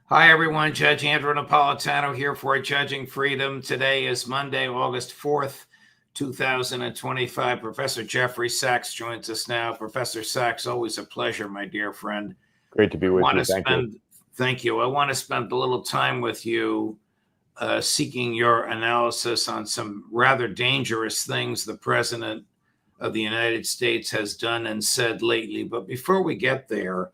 Hi, everyone. Judge Andrew Napolitano here for Judging Freedom. Today is Monday, August 4th, 2025. Professor Jeffrey Sachs joins us now. Professor Sachs, always a pleasure, my dear friend. Great to be with you. Thank you. Thank you. I want to spend a little time with you seeking your analysis on some rather dangerous things the President of the United States has done and said lately. But before we get there,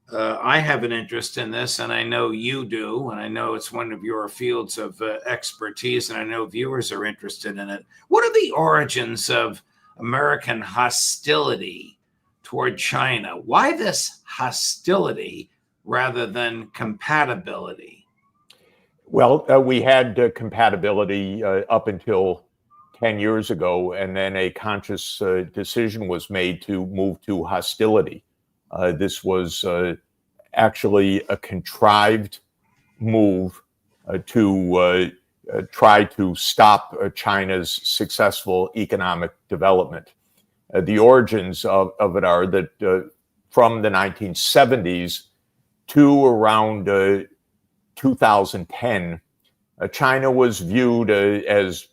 I have an interest in this, and I know you do, and I know it's one of your fields of expertise, and I know viewers are interested in it. What are the origins of American hostility toward China? Why this hostility rather than compatibility? Well, we had compatibility up until 10 years ago, and then a conscious decision was made to move to hostility. This was actually a contrived move to try to stop China's successful economic development. The origins of it are that from the 1970s to around 2010, China was viewed as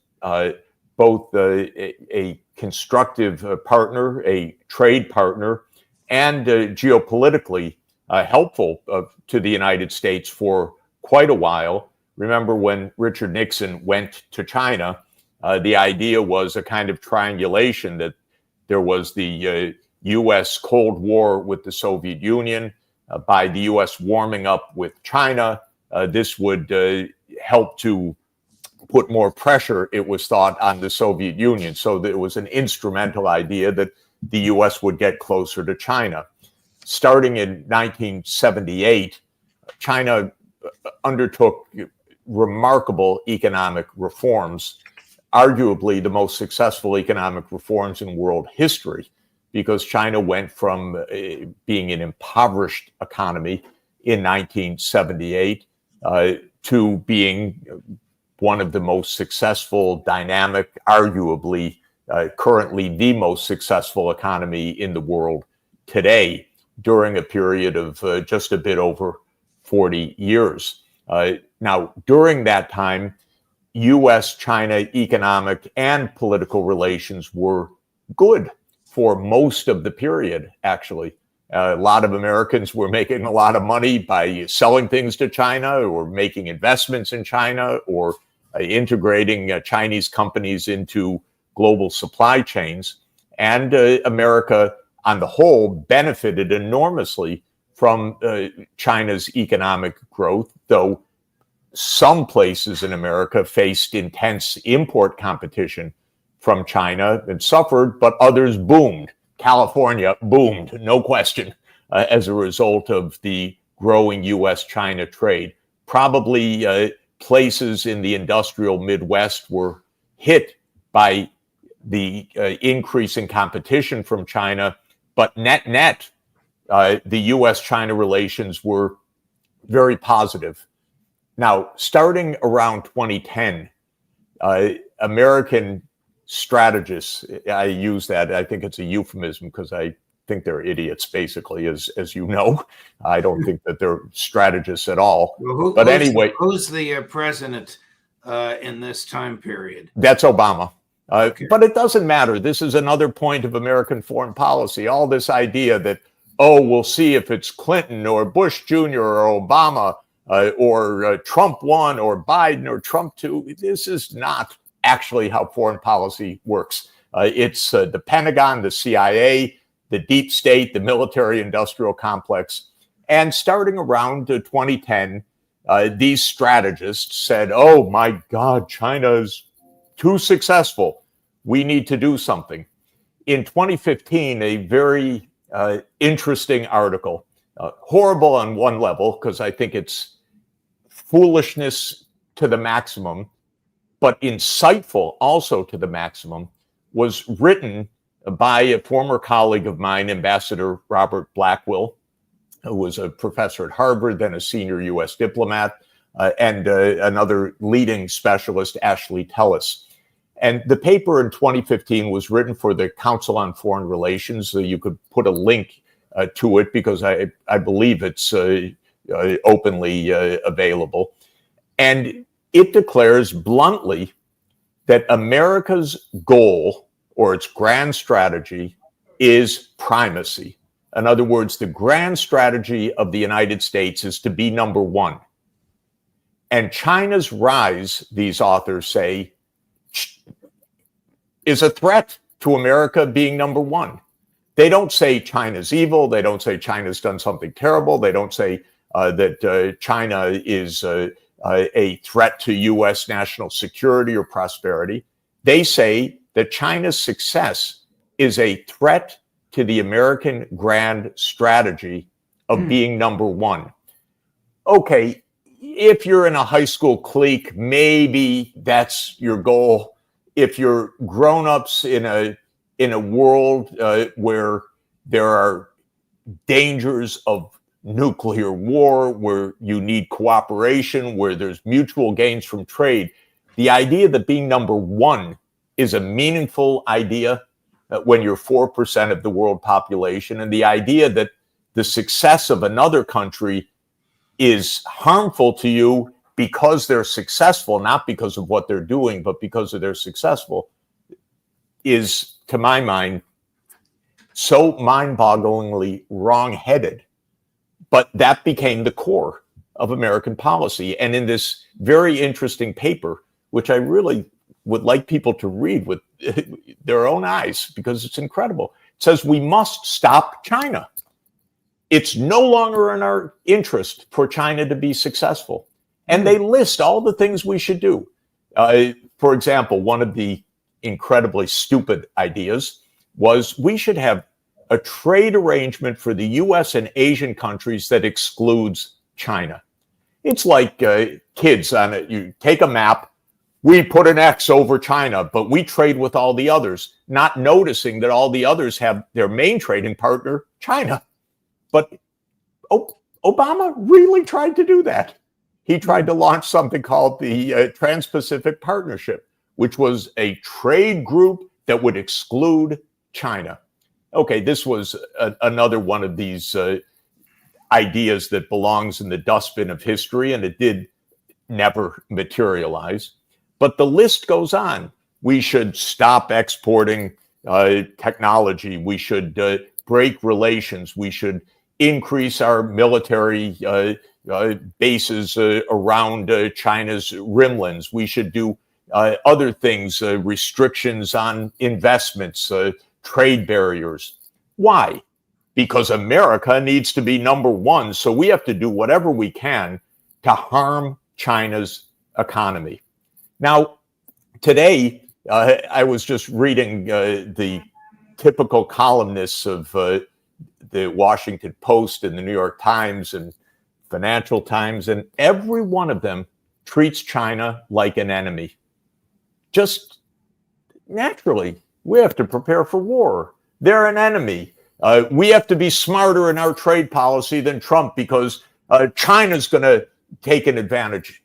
both a constructive partner, a trade partner, and geopolitically helpful to the United States for quite a while. Remember when Richard Nixon went to China, the idea was a kind of triangulation that there was the U.S. Cold War with the Soviet Union. By the U.S. warming up with China, this would help to put more pressure, it was thought, on the Soviet Union. So that it was an instrumental idea that the U.S. would get closer to China. Starting in 1978, China undertook remarkable economic reforms, arguably the most successful economic reforms in world history, because China went from being an impoverished economy in 1978 to being one of the most successful, dynamic, arguably currently the most successful economy in the world today during a period of just a bit over 40 years. Now, during that time, U.S.-China economic and political relations were good for most of the period, actually. A lot of Americans were making a lot of money by selling things to China or making investments in China or integrating Chinese companies into global supply chains. And America, on the whole, benefited enormously from China's economic growth, though some places in America faced intense import competition from China and suffered, but others boomed. California boomed, no question, as a result of the growing U.S.-China trade. Probably places in the industrial Midwest were hit by the increasing competition from China, but net, the U.S.-China relations were very positive. Now, starting around 2010, American strategists, I use that, I think it's a euphemism because I think they're idiots, basically, as you know. I don't think that they're strategists at all. Well, who's the president in this time period? That's Obama. Okay. But it doesn't matter. This is another point of American foreign policy. All this idea that, we'll see if it's Clinton or Bush Jr. or Obama or Trump 1 or Biden or Trump 2. This is not actually how foreign policy works. It's the Pentagon, the CIA, the deep state, the military-industrial complex. And starting around 2010, these strategists said, oh, my God, China is too successful. We need to do something. In 2015, a very interesting article, horrible on one level, because I think it's foolishness to the maximum, but insightful also to the maximum, was written by a former colleague of mine, Ambassador Robert Blackwell, who was a professor at Harvard, then a senior U.S. diplomat, and another leading specialist, Ashley Tellis. And the paper in 2015 was written for the Council on Foreign Relations. So you could put a link to it because I believe it's openly available. And it declares bluntly that America's goal or its grand strategy is primacy. In other words, the grand strategy of the United States is to be number one. And China's rise, these authors say, is a threat to America being number one. They don't say China's evil. They don't say China's done something terrible. They don't say that China is a threat to U.S. national security or prosperity. They say that China's success is a threat to the American grand strategy of being number one. Okay, if you're in a high school clique, maybe that's your goal. If you're grown-ups in a world where there are dangers of nuclear war, where you need cooperation, where there's mutual gains from trade, the idea that being number one is a meaningful idea when you're 4% of the world population, and the idea that the success of another country is harmful to you because they're successful, not because of what they're doing, but because of they're successful, is, to my mind, so mind-bogglingly wrong-headed. But that became the core of American policy. And in this very interesting paper, which I really would like people to read with their own eyes because it's incredible, it says we must stop China. It's no longer in our interest for China to be successful. And they list all the things we should do. For example, one of the incredibly stupid ideas was we should have a trade arrangement for the U.S. and Asian countries that excludes China. It's like kids on it. You take a map, we put an X over China, but we trade with all the others, not noticing that all the others have their main trading partner, China. But Obama really tried to do that. He tried to launch something called the Trans-Pacific Partnership, which was a trade group that would exclude China. Okay, this was another one of these ideas that belongs in the dustbin of history, and it did never materialize. But the list goes on. We should stop exporting technology. We should break relations. We should increase our military bases around China's rimlands. We should do other things, restrictions on investments, trade barriers. Why? Because America needs to be number one. So we have to do whatever we can to harm China's economy. Now, today, I was just reading the typical columnists of the Washington Post and the New York Times and Financial Times, and every one of them treats China like an enemy. Just naturally, we have to prepare for war. They're an enemy. We have to be smarter in our trade policy than Trump because China's going to take an advantage.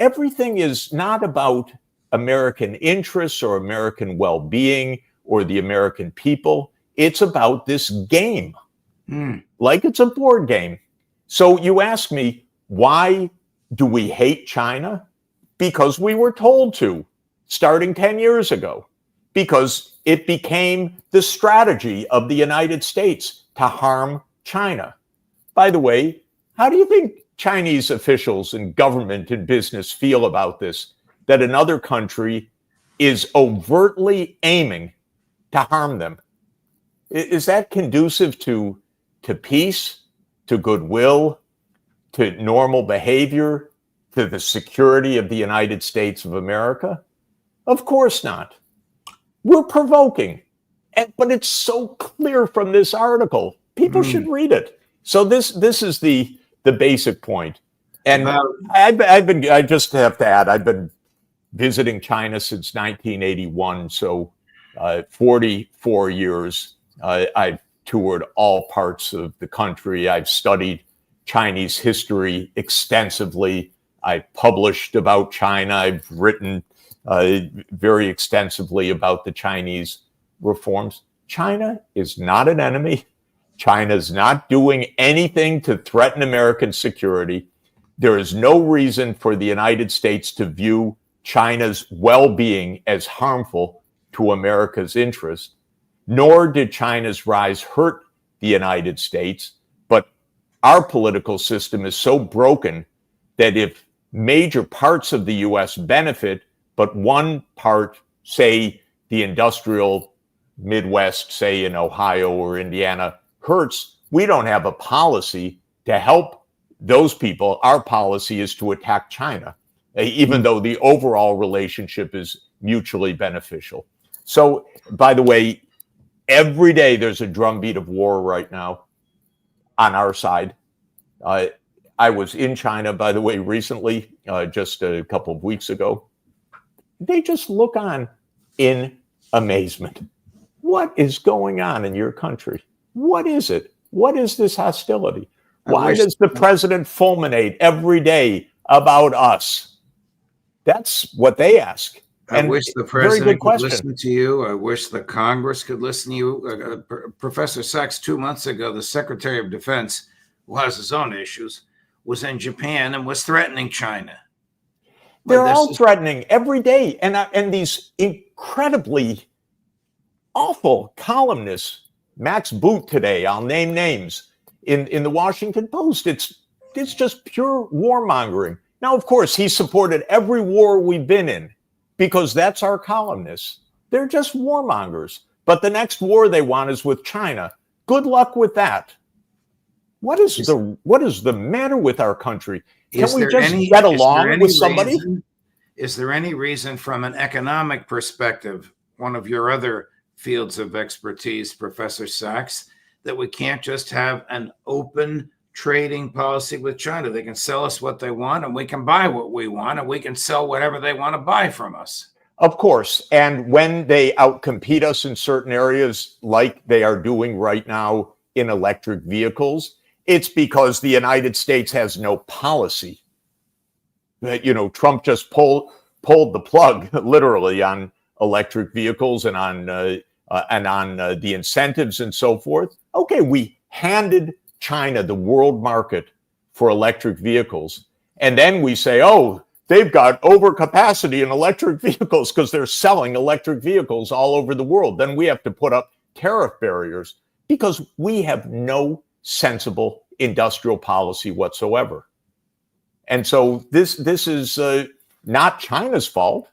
Everything is not about American interests or American well-being or the American people. It's about this game, like it's a board game. So you ask me, why do we hate China? Because we were told to, starting 10 years ago, because it became the strategy of the United States to harm China. By the way, how do you think Chinese officials and government and business feel about this, that another country is overtly aiming to harm them? Is that conducive to peace, to goodwill, to normal behavior, to the security of the United States of America? Of course not. We're provoking, but it's so clear from this article. People should read it. So this is the basic point. And I just have to add, I've been visiting China since 1981, so 44 years. I've toured all parts of the country. I've studied Chinese history extensively. I've published about China. I've written very extensively about the Chinese reforms. China is not an enemy. China's not doing anything to threaten American security. There is no reason for the United States to view China's well-being as harmful to America's interest, nor did China's rise hurt the United States. But our political system is so broken that if major parts of the U.S. benefit, but one part, say the industrial Midwest, say in Ohio or Indiana, hurts, we don't have a policy to help those people. Our policy is to attack China, even though the overall relationship is mutually beneficial. So, by the way, every day there's a drumbeat of war right now on our side. I was in China, by the way, recently, just a couple of weeks ago. They just look on in amazement. What is going on in your country? What is it? What is this hostility? Why does the president fulminate every day about us? That's what they ask. I wish the president could listen to you. I wish the Congress could listen to you. Professor Sachs, 2 months ago, the Secretary of Defense, who has his own issues, was in Japan and was threatening China. They're all threatening every day. And these incredibly awful columnists, Max Boot today, I'll name names, in the Washington Post, it's just pure warmongering. Now, of course, he supported every war we've been in because that's our columnists. They're just warmongers. But the next war they want is with China. Good luck with that. What is the matter with our country? Can we just get along with somebody? Is there any reason from an economic perspective, one of your other fields of expertise, Professor Sachs, that we can't just have an open trading policy with China? They can sell us what they want and we can buy what we want and we can sell whatever they want to buy from us. Of course. And when they outcompete us in certain areas, like they are doing right now in electric vehicles, it's because the United States has no policy. Trump just pulled the plug literally on electric vehicles and on the incentives and so forth. Okay, we handed China the world market for electric vehicles, and then we say, oh, they've got overcapacity in electric vehicles because they're selling electric vehicles all over the world. Then we have to put up tariff barriers because we have no sensible industrial policy whatsoever. And so this is not China's fault.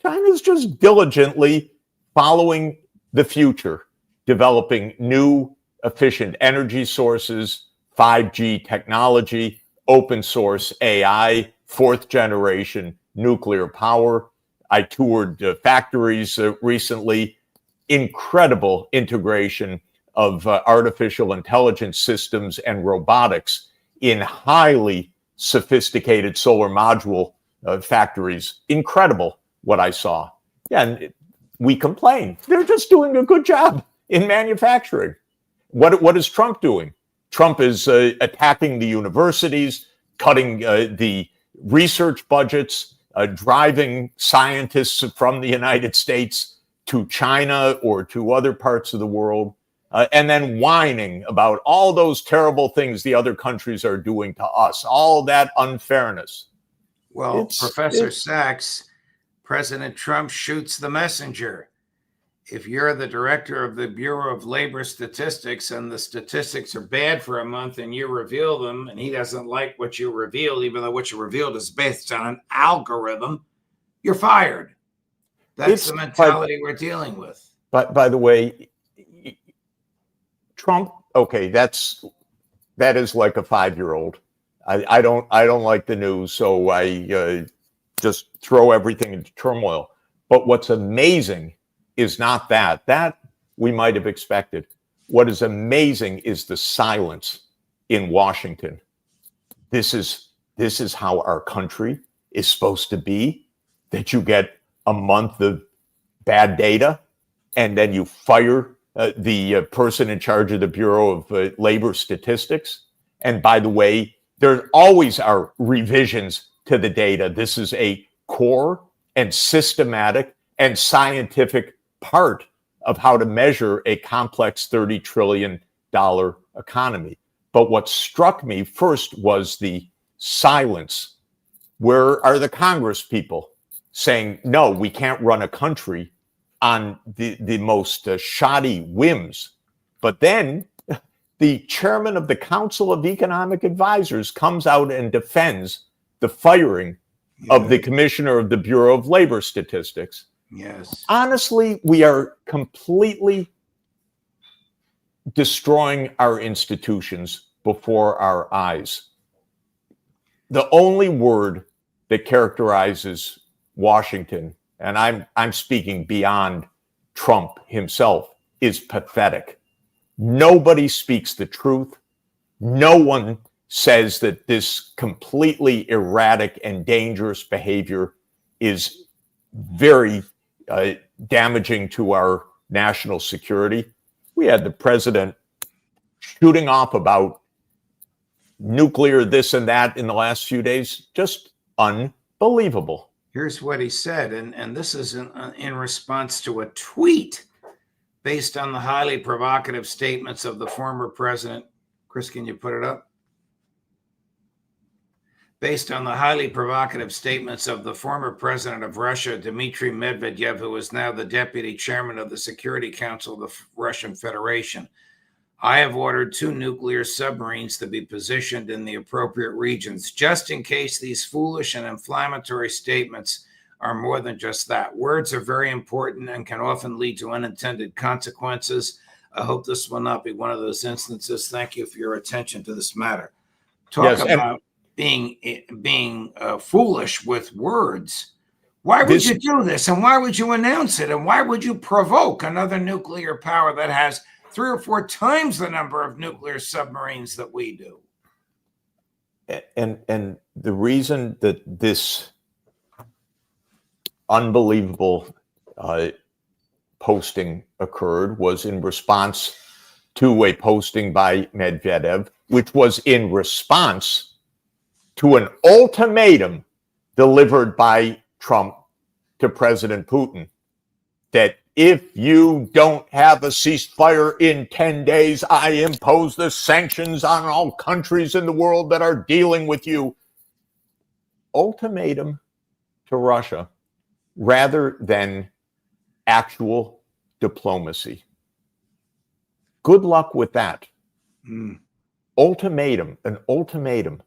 China's just diligently following the future, developing new efficient energy sources, 5G technology, open source AI, fourth generation nuclear power. I toured factories recently. Incredible integration of artificial intelligence systems and robotics in highly sophisticated solar module factories. Incredible what I saw. Yeah, and we complain. They're just doing a good job in manufacturing. What is Trump doing? Trump is attacking the universities, cutting the research budgets, driving scientists from the United States to China or to other parts of the world, and then whining about all those terrible things the other countries are doing to us, all that unfairness. Well, Professor Sachs, President Trump shoots the messenger. If you're the director of the Bureau of Labor Statistics and the statistics are bad for a month and you reveal them and he doesn't like what you revealed, even though what you revealed is based on an algorithm, you're fired. That's the mentality we're dealing with. But by the way, Trump, okay, that is like a 5-year-old. I don't like the news, so I just throw everything into turmoil. But what's amazing is not that we might have expected. What is amazing is the silence in Washington. This is how our country is supposed to be, that you get a month of bad data and then you fire the person in charge of the Bureau of Labor Statistics. And by the way, there always are revisions to the data. This is a core and systematic and scientific part of how to measure a complex $30 trillion economy. But what struck me first was the silence. Where are the Congress people saying, no, we can't run a country on the most shoddy whims? But then the chairman of the Council of Economic Advisors comes out and defends the firing of the commissioner of the Bureau of Labor Statistics. Yes. Honestly, we are completely destroying our institutions before our eyes. The only word that characterizes Washington, and I'm speaking beyond Trump himself, is pathetic. Nobody speaks the truth. No one says that this completely erratic and dangerous behavior is very damaging to our national security. We had the president shooting off about nuclear this and that in the last few days. Just unbelievable. Here's what he said, and this is in response to a tweet based on the highly provocative statements of the former president. Chris, can you put it up? Based on the highly provocative statements of the former president of Russia, Dmitry Medvedev, who is now the deputy chairman of the Security Council of the Russian Federation, I have ordered 2 nuclear submarines to be positioned in the appropriate regions, just in case these foolish and inflammatory statements are more than just that. Words are very important and can often lead to unintended consequences. I hope this will not be one of those instances. Thank you for your attention to this matter. Talk about being foolish with words. Why would you do this? And why would you announce it? And why would you provoke another nuclear power that has 3 or 4 times the number of nuclear submarines that we do? And the reason that this unbelievable posting occurred was in response to a posting by Medvedev, which was in response to an ultimatum delivered by Trump to President Putin that if you don't have a ceasefire in 10 days, I impose the sanctions on all countries in the world that are dealing with you. Ultimatum to Russia rather than actual diplomacy. Good luck with that. Ultimatum, an ultimatum.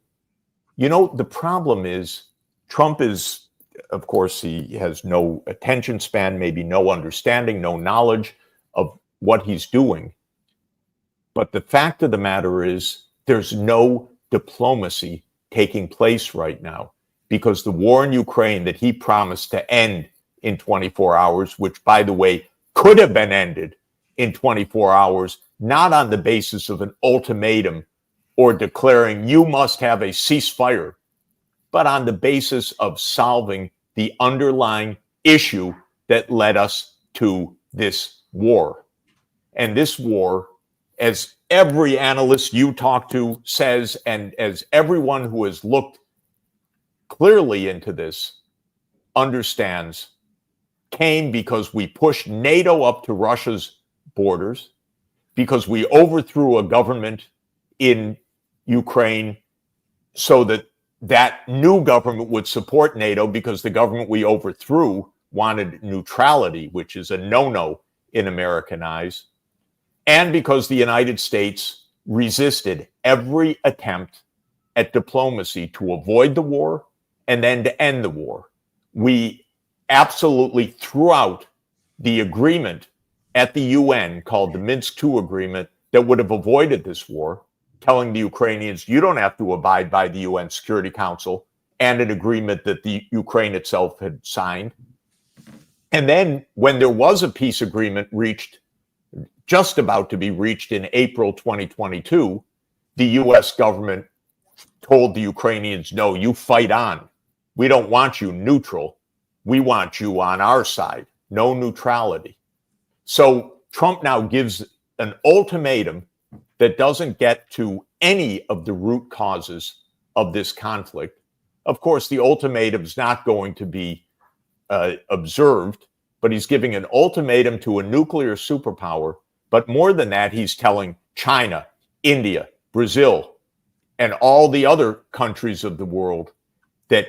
You know, the problem is Trump is, of course, he has no attention span, maybe no understanding, no knowledge of what he's doing. But the fact of the matter is there's no diplomacy taking place right now because the war in Ukraine that he promised to end in 24 hours, which, by the way, could have been ended in 24 hours, not on the basis of an ultimatum or declaring you must have a ceasefire, but on the basis of solving the underlying issue that led us to this war. And this war, as every analyst you talk to says, and as everyone who has looked clearly into this understands, came because we pushed NATO up to Russia's borders, because we overthrew a government in Ukraine so that that new government would support NATO because the government we overthrew wanted neutrality, which is a no-no in American eyes, and because the United States resisted every attempt at diplomacy to avoid the war and then to end the war. We absolutely threw out the agreement at the UN called the Minsk II agreement that would have avoided this war, telling the Ukrainians, you don't have to abide by the UN Security Council and an agreement that the Ukraine itself had signed. And then when there was a peace agreement reached, just about to be reached in April 2022, the US government told the Ukrainians, no, you fight on. We don't want you neutral. We want you on our side. No neutrality. So Trump now gives an ultimatum that doesn't get to any of the root causes of this conflict. Of course, the ultimatum is not going to be observed, but he's giving an ultimatum to a nuclear superpower. But more than that, he's telling China, India, Brazil, and all the other countries of the world that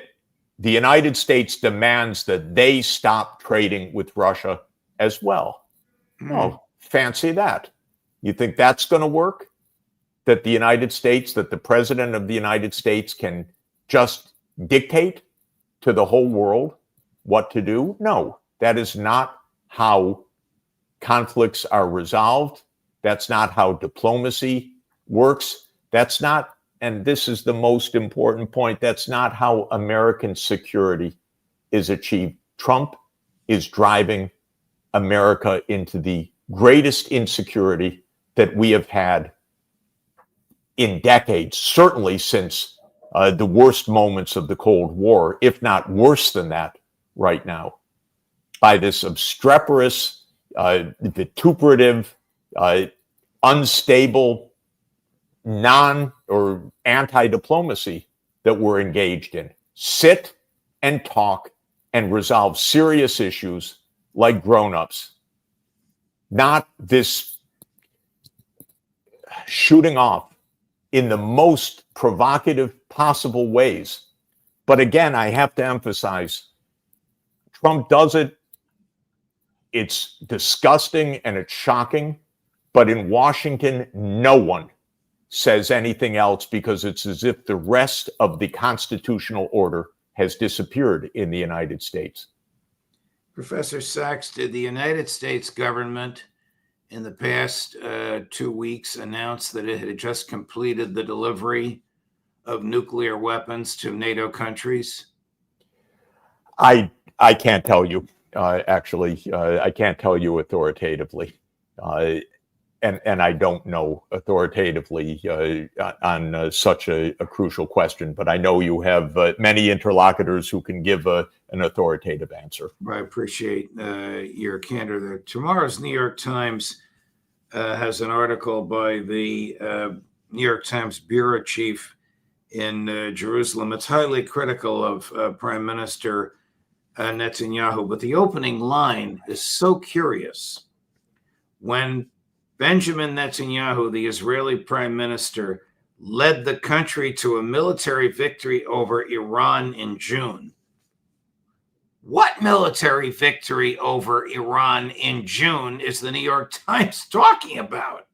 the United States demands that they stop trading with Russia as well. Oh, fancy that. You think that's going to work? That the United States, that the president of the United States can just dictate to the whole world what to do? No, that is not how conflicts are resolved. That's not how diplomacy works. That's not, and this is the most important point, that's not how American security is achieved. Trump is driving America into the greatest insecurity that we have had in decades, certainly since the worst moments of the Cold War, if not worse than that right now, by this obstreperous, vituperative, unstable, or anti-diplomacy that we're engaged in. Sit and talk and resolve serious issues like grown-ups, not this shooting off in the most provocative possible ways. But again, I have to emphasize, Trump does it. It's disgusting and it's shocking. But in Washington, no one says anything else because it's as if the rest of the constitutional order has disappeared in the United States. Professor Sachs, did the United States government in the past 2 weeks announce that it had just completed the delivery of nuclear weapons to NATO countries? I can't tell you, actually. I can't tell you authoritatively. And I don't know authoritatively on such a crucial question, but I know you have many interlocutors who can give an authoritative answer. I appreciate your candor there. Tomorrow's New York Times has an article by the New York Times bureau chief in Jerusalem. It's highly critical of Prime Minister Netanyahu, but the opening line is so curious. When Benjamin Netanyahu, the Israeli prime minister, led the country to a military victory over Iran in June. What military victory over Iran in June is the New York Times talking about?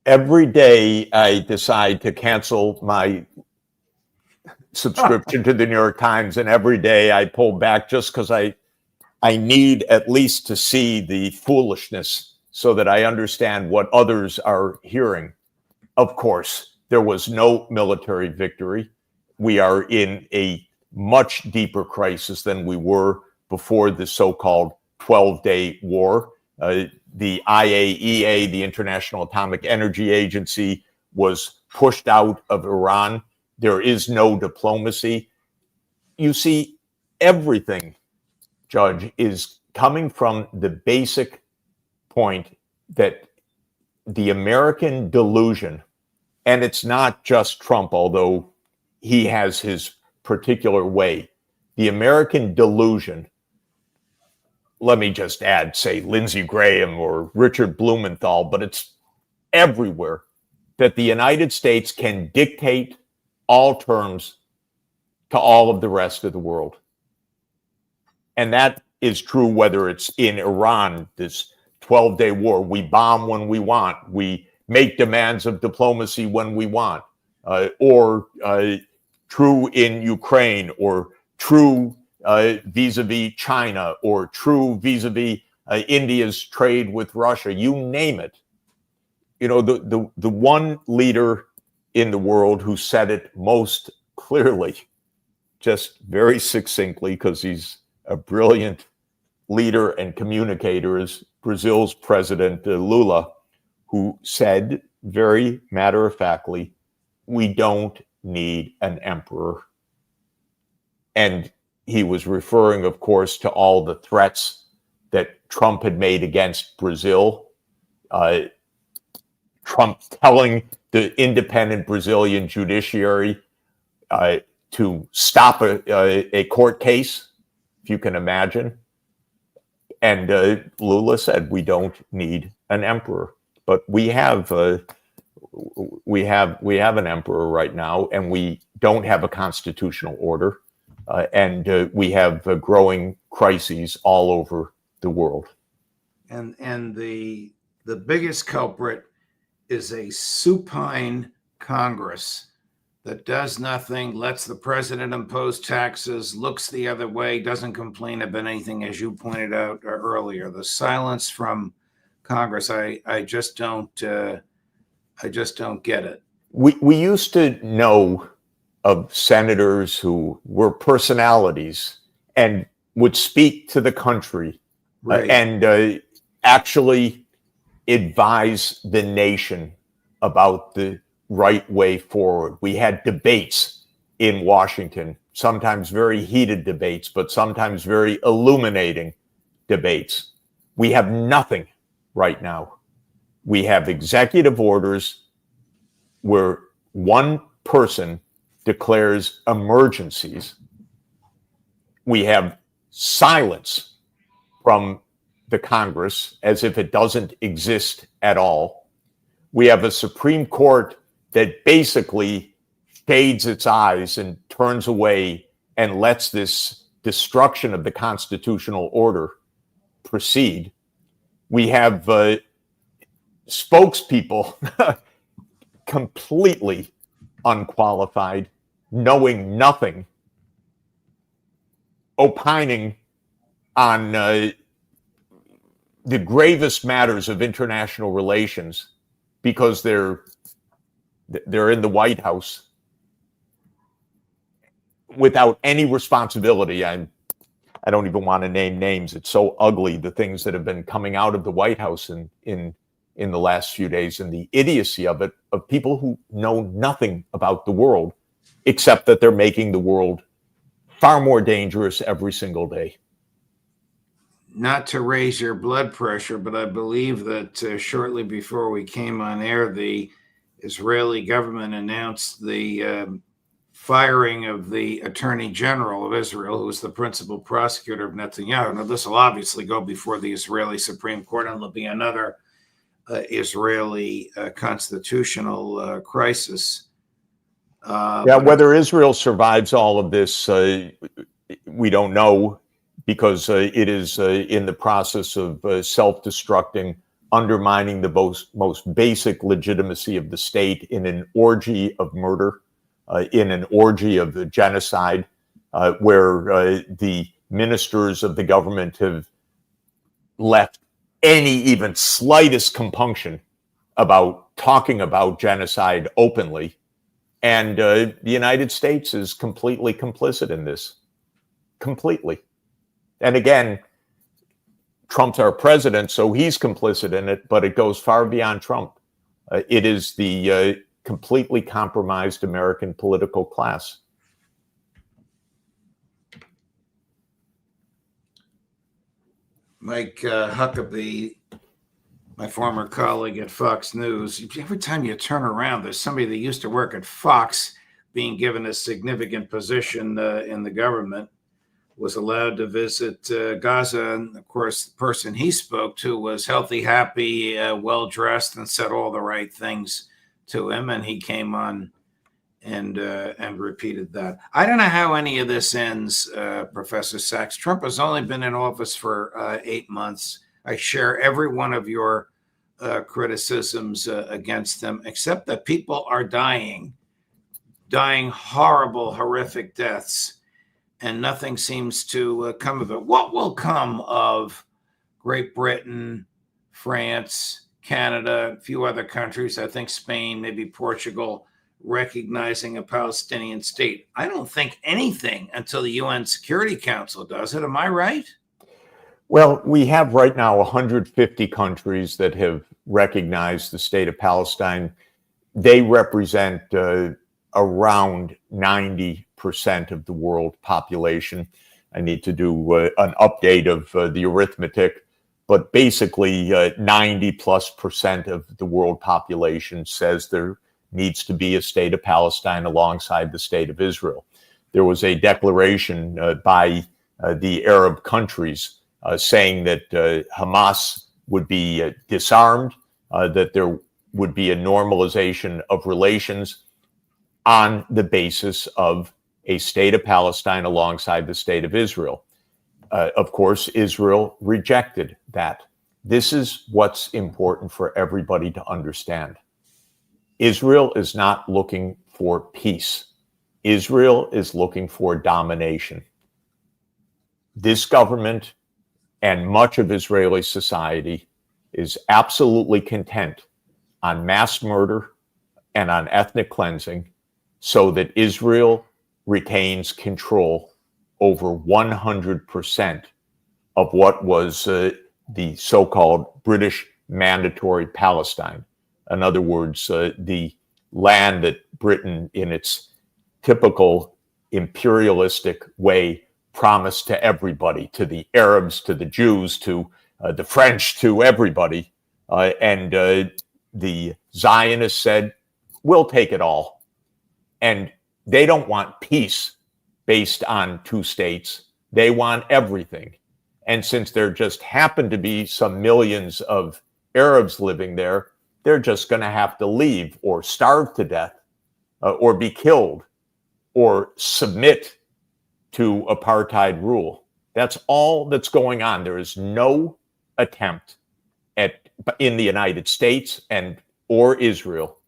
Every day I decide to cancel my subscription to the New York Times, and every day I pull back just because I need at least to see the foolishness so that I understand what others are hearing. Of course, there was no military victory. We are in a much deeper crisis than we were before the so-called 12-day war. The IAEA, the International Atomic Energy Agency, was pushed out of Iran. There is no diplomacy. You see, everything, Judge, is coming from the basic point that the American delusion, and it's not just Trump, although he has his particular way, the American delusion, let me just add, say, Lindsey Graham or Richard Blumenthal, but it's everywhere, that the United States can dictate all terms to all of the rest of the world. And that is true whether it's in Iran, this 12-day war. We bomb when we want. We make demands of diplomacy when we want. Or true in Ukraine, or true vis-a-vis China, or true vis-a-vis India's trade with Russia. You name it. You know, the one leader in the world who said it most clearly, just very succinctly, because he's a brilliant leader and communicator, is Brazil's president, Lula, who said very matter-of-factly, we don't need an emperor. And he was referring, of course, to all the threats that Trump had made against Brazil. Trump telling the independent Brazilian judiciary to stop a court case, if you can imagine. And Lula said, we don't need an emperor. But we have an emperor right now, and we don't have a constitutional order, and we have growing crises all over the world. And the biggest culprit is a supine Congress that does nothing, lets the president impose taxes, looks the other way, doesn't complain about anything, as you pointed out earlier. The silence from Congress, I just don't get it. We used to know of senators who were personalities and would speak to the country, Right. and actually advise the nation about the right way forward. We had debates in Washington, sometimes very heated debates, but sometimes very illuminating debates. We have nothing right now. We have executive orders where one person declares emergencies. We have silence from the Congress as if it doesn't exist at all. We have a Supreme Court that basically shades its eyes and turns away and lets this destruction of the constitutional order proceed. We have spokespeople completely unqualified, knowing nothing, opining on the gravest matters of international relations because they're in the White House without any responsibility. I don't even want to name names. It's so ugly, the things that have been coming out of the White House in the last few days, and the idiocy of it, of people who know nothing about the world, except that they're making the world far more dangerous every single day. Not to raise your blood pressure, but I believe that shortly before we came on air, the Israeli government announced the firing of the Attorney General of Israel, who was the principal prosecutor of Netanyahu. Now, this will obviously go before the Israeli Supreme Court, and there'll be another Israeli constitutional crisis. Whether Israel survives all of this, we don't know, because it is in the process of self-destructing, undermining the most basic legitimacy of the state in an orgy of murder, in an orgy of genocide, where the ministers of the government have left any even slightest compunction about talking about genocide openly. And the United States is completely complicit in this. Completely. And again, Trump's our president, so he's complicit in it, but it goes far beyond Trump. It is the completely compromised American political class. Mike Huckabe, my former colleague at Fox News, every time you turn around, there's somebody that used to work at Fox being given a significant position in the government, was allowed to visit Gaza. And of course, the person he spoke to was healthy, happy, well-dressed, and said all the right things to him. And he came on and repeated that. I don't know how any of this ends, Professor Sachs. Trump has only been in office for 8 months. I share every one of your criticisms against him, except that people are dying horrible, horrific deaths, and nothing seems to come of it. What will come of Great Britain, France, Canada, a few other countries, I think Spain, maybe Portugal, recognizing a Palestinian state? I don't think anything until the UN Security Council does it. Am I right? Well, we have right now 150 countries that have recognized the state of Palestine. They represent around 90% of the world population. I need to do an update of the arithmetic, but basically 90+% of the world population says there needs to be a state of Palestine alongside the state of Israel. There was a declaration by the Arab countries saying that Hamas would be disarmed, that there would be a normalization of relations on the basis of a state of Palestine alongside the state of Israel. Of course, Israel rejected that. This is what's important for everybody to understand. Israel is not looking for peace. Israel is looking for domination. This government and much of Israeli society is absolutely content on mass murder and on ethnic cleansing so that Israel retains control over 100% of what was the so-called British Mandatory Palestine. In other words, the land that Britain, in its typical imperialistic way, promised to everybody, to the Arabs, to the Jews, to the French, to everybody. And the Zionists said, we'll take it all. And they don't want peace based on two states. They want everything. And since there just happen to be some millions of Arabs living there, they're just going to have to leave or starve to death or be killed or submit to apartheid rule. That's all that's going on. There is no attempt in the United States and or Israel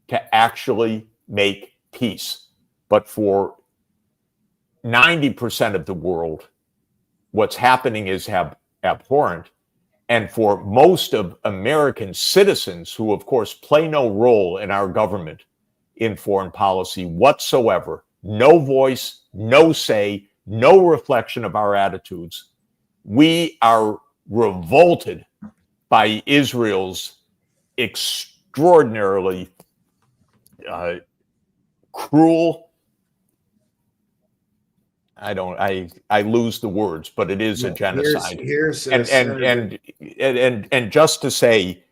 to actually make peace. But for 90% of the world, what's happening is abhorrent. And for most of American citizens who, of course, play no role in our government in foreign policy whatsoever, no voice, no say, no reflection of our attitudes, we are revolted by Israel's extraordinarily cruel, I lose the words, but it is a genocide. And just to say,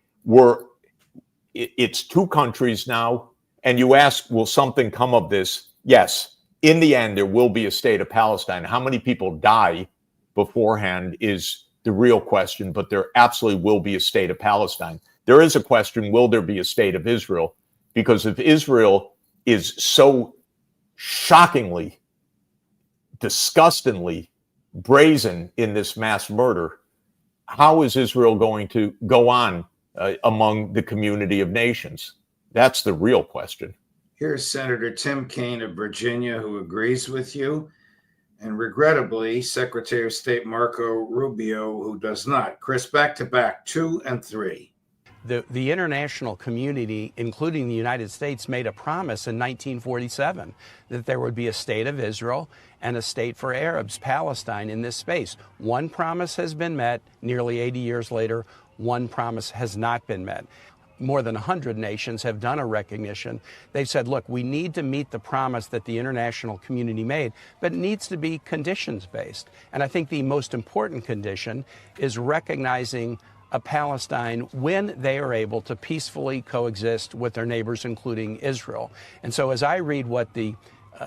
it's two countries now, and you ask, will something come of this? Yes, in the end, there will be a state of Palestine. How many people die beforehand is the real question, but there absolutely will be a state of Palestine. There is a question, will there be a state of Israel? Because if Israel is so shockingly, disgustingly brazen in this mass murder, how is Israel going to go on among the community of nations? That's the real question. Here's Senator Tim Kaine of Virginia, who agrees with you, and regrettably, Secretary of State Marco Rubio, who does not. Chris, back to back, 2 and 3. The international community, including the United States, made a promise in 1947 that there would be a state of Israel and a state for Arabs, Palestine, in this space. One promise has been met. Nearly 80 years later, one promise has not been met. More than 100 nations have done a recognition. They've said, look, we need to meet the promise that the international community made, but it needs to be conditions-based. And I think the most important condition is recognizing a Palestine when they are able to peacefully coexist with their neighbors, including Israel. And so as I read what the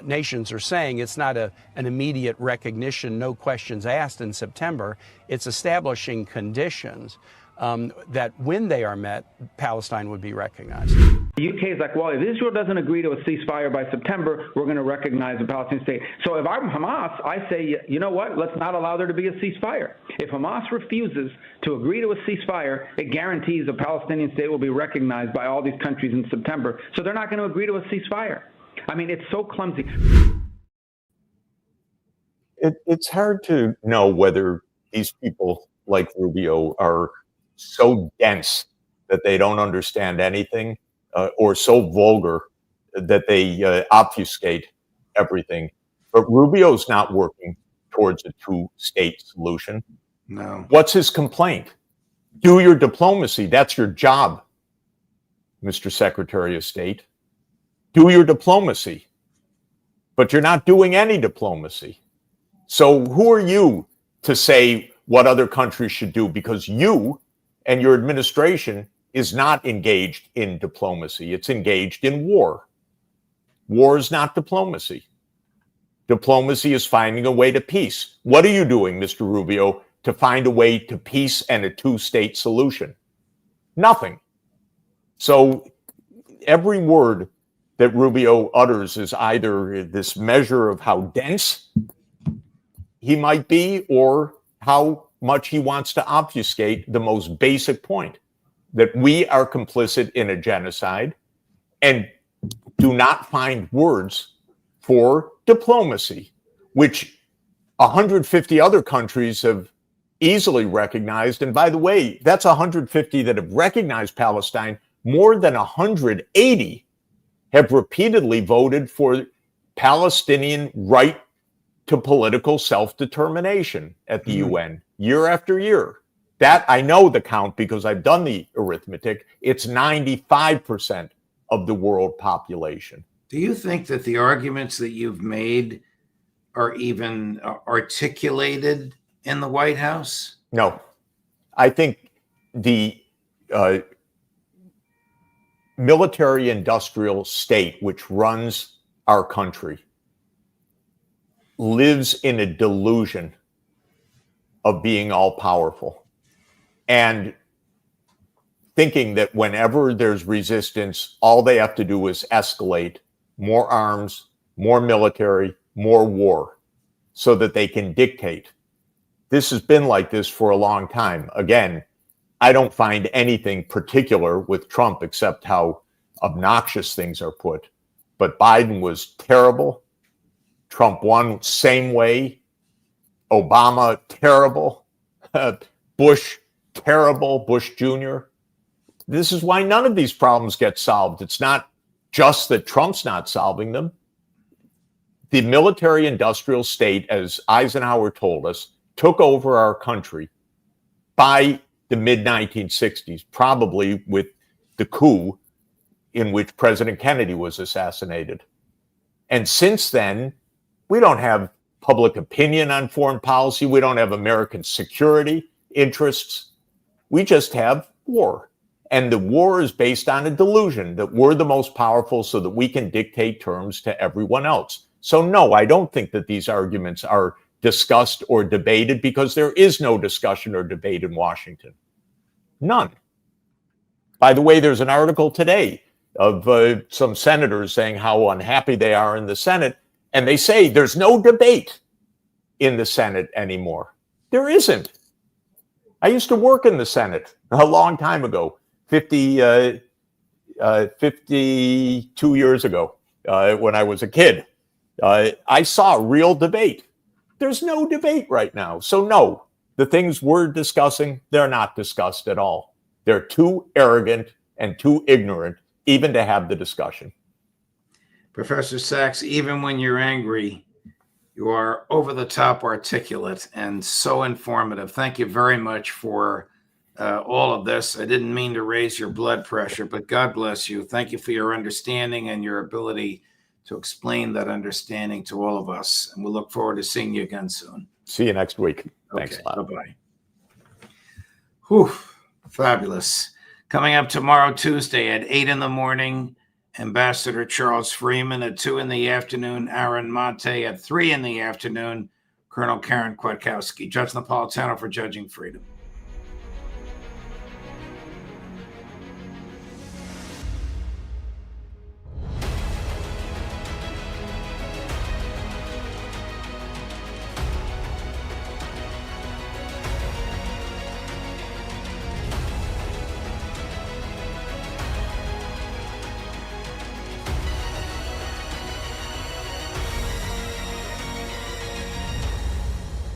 nations are saying, it's not an immediate recognition, no questions asked in September. It's establishing conditions that when they are met, Palestine would be recognized. The UK is like, well, if Israel doesn't agree to a ceasefire by September, we're going to recognize a Palestinian state. So if I'm Hamas, I say, you know what? Let's not allow there to be a ceasefire. If Hamas refuses to agree to a ceasefire, it guarantees a Palestinian state will be recognized by all these countries in September. So they're not going to agree to a ceasefire. I mean, it's so clumsy. It's hard to know whether these people like Rubio are so dense that they don't understand anything, or so vulgar that they obfuscate everything. But Rubio's not working towards a two-state solution. No. What's his complaint? Do your diplomacy. That's your job, Mr. Secretary of State. Do your diplomacy. But you're not doing any diplomacy. So who are you to say what other countries should do? Because you and your administration is not engaged in diplomacy. It's engaged in war. War is not diplomacy. Diplomacy is finding a way to peace. What are you doing, Mr. Rubio, to find a way to peace and a two-state solution? Nothing. So every word that Rubio utters is either this measure of how dense he might be or how much he wants to obfuscate the most basic point, that we are complicit in a genocide and do not find words for diplomacy, which 150 other countries have easily recognized. And by the way, that's 150 that have recognized Palestine. More than 180 have repeatedly voted for Palestinian right to political self-determination at the UN year after year. That I know the count because I've done the arithmetic. It's 95% of the world population. Do you think that the arguments that you've made are even articulated in the White House? No. I think the military-industrial state which runs our country lives in a delusion of being all-powerful and thinking that whenever there's resistance, all they have to do is escalate more arms, more military, more war, so that they can dictate. This has been like this for a long time. Again, I don't find anything particular with Trump except how obnoxious things are put. But Biden was terrible. Trump won same way. Obama, terrible. Bush, terrible. Bush Jr. This is why none of these problems get solved. It's not just that Trump's not solving them. The military-industrial state, as Eisenhower told us, took over our country by the mid-1960s, probably with the coup in which President Kennedy was assassinated. And since then, we don't have public opinion on foreign policy. We don't have American security interests. We just have war. And the war is based on a delusion that we're the most powerful so that we can dictate terms to everyone else. So no, I don't think that these arguments are discussed or debated because there is no discussion or debate in Washington. None. By the way, there's an article today of some senators saying how unhappy they are in the Senate. And they say there's no debate in the Senate anymore. There isn't. I used to work in the Senate a long time ago, 52 years ago, when I was a kid. I saw real debate. There's no debate right now. So no, the things we're discussing, they're not discussed at all. They're too arrogant and too ignorant even to have the discussion. Professor Sachs, even when you're angry, you are over the top articulate and so informative. Thank you very much for all of this. I didn't mean to raise your blood pressure, but God bless you. Thank you for your understanding and your ability to explain that understanding to all of us. And we'll look forward to seeing you again soon. See you next week. Thanks Okay, a lot. bye-bye. Whew, fabulous. Coming up tomorrow, Tuesday at 8 in the morning, Ambassador Charles Freeman at 2 in the afternoon, Aaron Monte at 3 in the afternoon, Colonel Karen Kwiatkowski. Judge Napolitano for Judging Freedom.